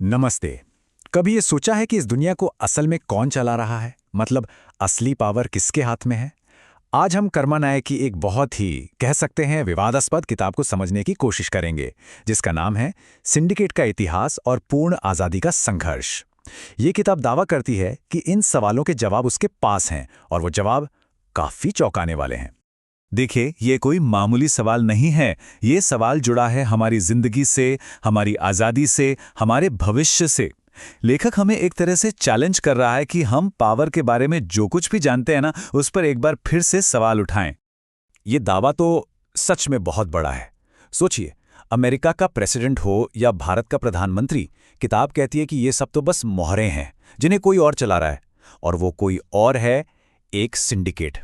नमस्ते। कभी ये सोचा है कि इस दुनिया को असल में कौन चला रहा है? मतलब असली पावर किसके हाथ में है? आज हम कर्मा नायक की एक बहुत ही कह सकते हैं विवादास्पद किताब को समझने की कोशिश करेंगे, जिसका नाम है सिंडिकेट का इतिहास और पूर्ण आज़ादी का संघर्ष। ये किताब दावा करती है कि इन सवालों के जवाब उसके पास हैं और वो जवाब काफी चौंकाने वाले हैं। देखिए, ये कोई मामूली सवाल नहीं है। ये सवाल जुड़ा है हमारी जिंदगी से, हमारी आज़ादी से, हमारे भविष्य से। लेखक हमें एक तरह से चैलेंज कर रहा है कि हम पावर के बारे में जो कुछ भी जानते हैं ना, उस पर एक बार फिर से सवाल उठाएं। ये दावा तो सच में बहुत बड़ा है। सोचिए, अमेरिका का प्रेसिडेंट हो या भारत का प्रधानमंत्री, किताब कहती है कि ये सब तो बस मोहरें हैं जिन्हें कोई और चला रहा है, और वो कोई और है एक सिंडिकेट।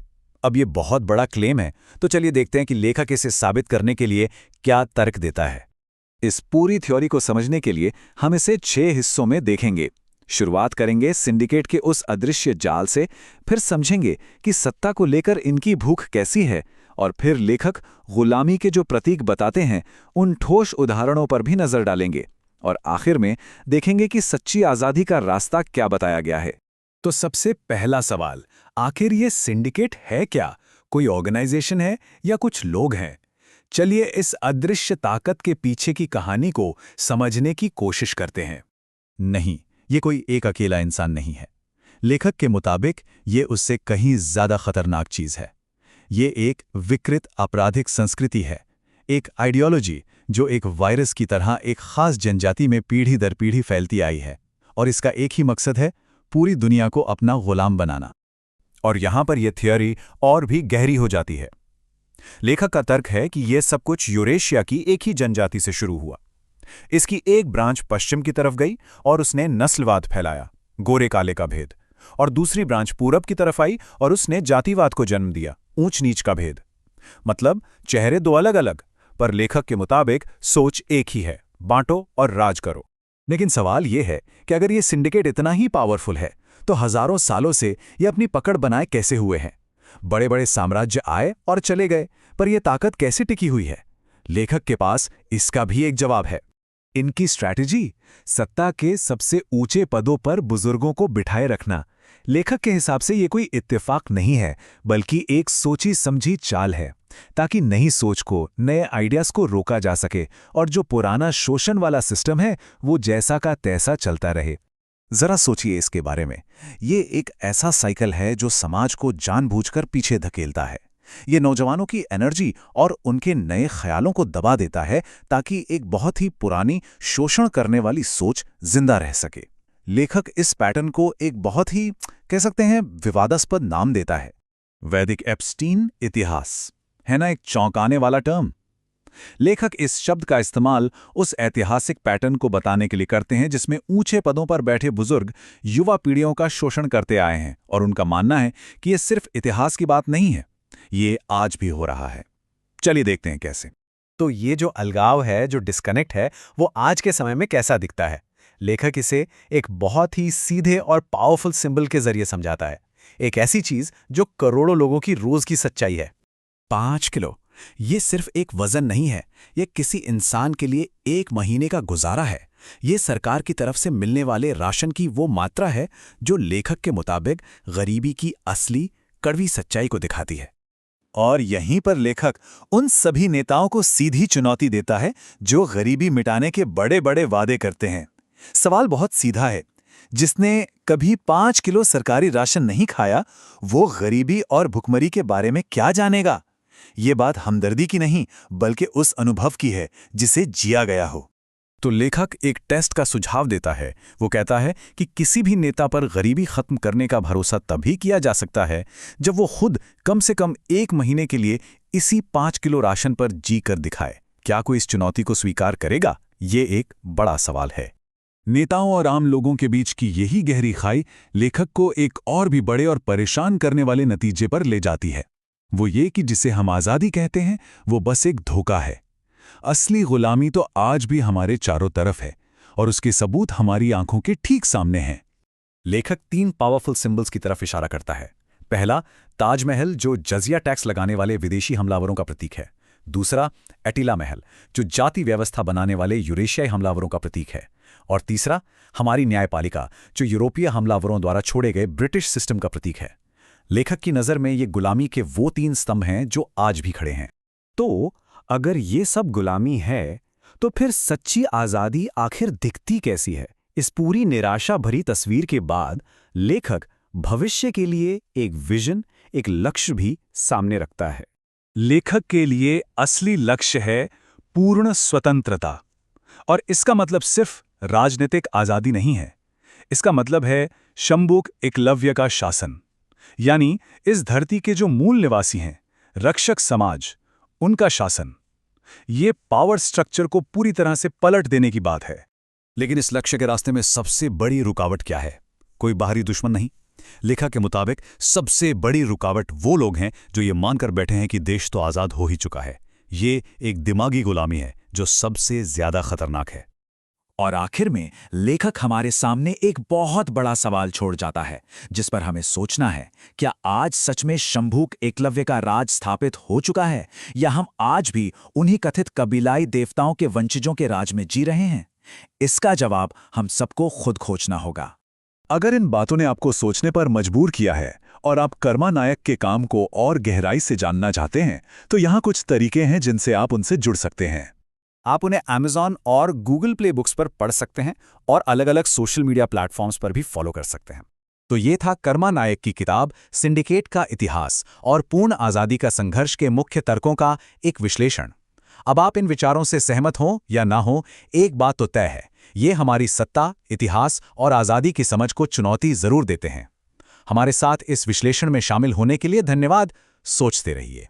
अब ये बहुत बड़ा क्लेम है, तो चलिए देखते हैं कि लेखक इसे साबित करने के लिए क्या तर्क देता है। इस पूरी थ्योरी को समझने के लिए हम इसे 6 हिस्सों में देखेंगे। शुरुआत करेंगे सिंडिकेट के उस अदृश्य जाल से, फिर समझेंगे कि सत्ता को लेकर इनकी भूख कैसी है, और फिर लेखक गुलामी के जो प्रतीक बताते हैं उन ठोस उदाहरणों पर भी नजर डालेंगे, और आखिर में देखेंगे कि सच्ची आज़ादी का रास्ता क्या बताया गया है। तो सबसे पहला सवाल, आखिर ये सिंडिकेट है क्या? कोई ऑर्गेनाइजेशन है या कुछ लोग हैं? चलिए इस अदृश्य ताकत के पीछे की कहानी को समझने की कोशिश करते हैं। नहीं, ये कोई एक अकेला इंसान नहीं है। लेखक के मुताबिक ये उससे कहीं ज्यादा खतरनाक चीज है। ये एक विकृत आपराधिक संस्कृति है, एक आइडियोलॉजी जो एक वायरस की तरह एक खास जनजाति में पीढ़ी दर पीढ़ी फैलती आई है, और इसका एक ही मकसद है, पूरी दुनिया को अपना गुलाम बनाना। और यहां पर यह थियोरी और भी गहरी हो जाती है। लेखक का तर्क है कि यह सब कुछ यूरेशिया की एक ही जनजाति से शुरू हुआ। इसकी एक ब्रांच पश्चिम की तरफ गई और उसने नस्लवाद फैलाया, गोरे काले का भेद, और दूसरी ब्रांच पूरब की तरफ आई और उसने जातिवाद को जन्म दिया, ऊंच नीच का भेद। मतलब चेहरे दो अलग अलग, पर लेखक के मुताबिक सोच एक ही है, बांटो और राज करो। लेकिन सवाल यह है कि अगर ये सिंडिकेट इतना ही पावरफुल है, तो हजारों सालों से ये अपनी पकड़ बनाए कैसे हुए हैं? बड़े बड़े साम्राज्य आए और चले गए, पर यह ताकत कैसे टिकी हुई है? लेखक के पास इसका भी एक जवाब है। इनकी स्ट्रैटेजी, सत्ता के सबसे ऊंचे पदों पर बुजुर्गों को बिठाए रखना। लेखक के हिसाब से यह कोई इत्तेफाक नहीं है, बल्कि एक सोची समझी चाल है, ताकि नई सोच को, नए आइडियाज को रोका जा सके और जो पुराना शोषण वाला सिस्टम है वो जैसा का तैसा चलता रहे। जरा सोचिए इसके बारे में। ये एक ऐसा साइकिल है जो समाज को जानबूझकर पीछे धकेलता है। ये नौजवानों की एनर्जी और उनके नए ख्यालों को दबा देता है, ताकि एक बहुत ही पुरानी शोषण करने वाली सोच जिंदा रह सके। लेखक इस पैटर्न को एक बहुत ही कह सकते हैं विवादास्पद नाम देता है, वैदिक एप्स्टीन इतिहास। है ना एक चौंकाने वाला टर्म? लेखक इस शब्द का इस्तेमाल उस ऐतिहासिक पैटर्न को बताने के लिए करते हैं जिसमें ऊंचे पदों पर बैठे बुजुर्ग युवा पीढ़ियों का शोषण करते आए हैं, और उनका मानना है कि यह सिर्फ इतिहास की बात नहीं है, ये आज भी हो रहा है। चलिए देखते हैं कैसे। तो ये जो अलगाव है, जो डिस्कनेक्ट है, वो आज के समय में कैसा दिखता है? लेखक इसे एक बहुत ही सीधे और पावरफुल सिंबल के जरिए समझाता है। एक ऐसी चीज जो करोड़ों लोगों की रोज की सच्चाई है। 5 किलो, ये सिर्फ एक वजन नहीं है, ये किसी इंसान के लिए एक महीने का गुजारा है। ये सरकार की तरफ से मिलने वाले राशन की वो मात्रा है जो लेखक के मुताबिक गरीबी की असली कड़वी सच्चाई को दिखाती है। और यहीं पर लेखक उन सभी नेताओं को सीधी चुनौती देता है जो गरीबी मिटाने के बड़े बड़े वादे करते हैं। सवाल बहुत सीधा है, जिसने कभी 5 किलो सरकारी राशन नहीं खाया, वो गरीबी और भुखमरी के बारे में क्या जानेगा? ये बात हमदर्दी की नहीं, बल्कि उस अनुभव की है जिसे जिया गया हो। तो लेखक एक टेस्ट का सुझाव देता है। वो कहता है कि किसी भी नेता पर गरीबी खत्म करने का भरोसा तभी किया जा सकता है जब वो खुद कम से कम एक महीने के लिए इसी 5 किलो राशन पर जी कर दिखाए। क्या कोई इस चुनौती को स्वीकार करेगा? ये एक बड़ा सवाल है। नेताओं और आम लोगों के बीच की यही गहरी खाई लेखक को एक और भी बड़े और परेशान करने वाले नतीजे पर ले जाती है। वो ये कि जिसे हम आज़ादी कहते हैं, वो बस एक धोखा है। असली गुलामी तो आज भी हमारे चारों तरफ है, और उसके सबूत हमारी आंखों के ठीक सामने हैं। लेखक 3 पावरफुल सिंबल्स की तरफ इशारा करता है। पहला, ताजमहल, जो जजिया टैक्स लगाने वाले विदेशी हमलावरों का प्रतीक है। दूसरा, एटिला महल, जो जाति व्यवस्था बनाने वाले यूरेशियाई हमलावरों का प्रतीक है। और तीसरा, हमारी न्यायपालिका, जो यूरोपीय हमलावरों द्वारा छोड़े गए ब्रिटिश सिस्टम का प्रतीक है। लेखक की नज़र में ये गुलामी के वो 3 स्तंभ हैं जो आज भी खड़े हैं। तो अगर ये सब गुलामी है, तो फिर सच्ची आज़ादी आखिर दिखती कैसी है? इस पूरी निराशा भरी तस्वीर के बाद लेखक भविष्य के लिए एक विजन, एक लक्ष्य भी सामने रखता है। लेखक के लिए असली लक्ष्य है पूर्ण स्वतंत्रता। और इसका मतलब सिर्फ राजनीतिक आज़ादी नहीं है। इसका मतलब है शंबुक एकलव्य का शासन। यानी इस धरती के जो मूल निवासी हैं, रक्षक समाज, उनका शासन। ये पावर स्ट्रक्चर को पूरी तरह से पलट देने की बात है। लेकिन इस लक्ष्य के रास्ते में सबसे बड़ी रुकावट क्या है? कोई बाहरी दुश्मन नहीं। लेखक के मुताबिक सबसे बड़ी रुकावट वो लोग हैं जो ये मानकर बैठे हैं कि देश तो आज़ाद हो ही चुका है। ये एक दिमागी गुलामी है जो सबसे ज्यादा खतरनाक है। और आखिर में लेखक हमारे सामने एक बहुत बड़ा सवाल छोड़ जाता है, जिस पर हमें सोचना है, क्या आज सच में शंभूक एकलव्य का राज स्थापित हो चुका है, या हम आज भी उन्हीं कथित कबीलाई देवताओं के वंशजों के राज में जी रहे हैं? इसका जवाब हम सबको खुद खोजना होगा। अगर इन बातों ने आपको सोचने पर मजबूर किया है और आप कर्मा नायक के काम को और गहराई से जानना चाहते हैं, तो यहाँ कुछ तरीके हैं जिनसे आप उनसे जुड़ सकते हैं। आप उन्हें Amazon और Google प्ले बुक्स पर पढ़ सकते हैं और अलग-अलग सोशल मीडिया प्लेटफॉर्म्स पर भी फॉलो कर सकते हैं। तो ये था कर्मा नायक की किताब सिंडिकेट का इतिहास और पूर्ण आज़ादी का संघर्ष के मुख्य तर्कों का एक विश्लेषण। अब आप इन विचारों से सहमत हों या ना हों, एक बात तो तय है, ये हमारी सत्ता, इतिहास और आज़ादी की समझ को चुनौती जरूर देते हैं। हमारे साथ इस विश्लेषण में शामिल होने के लिए धन्यवाद। सोचते रहिए।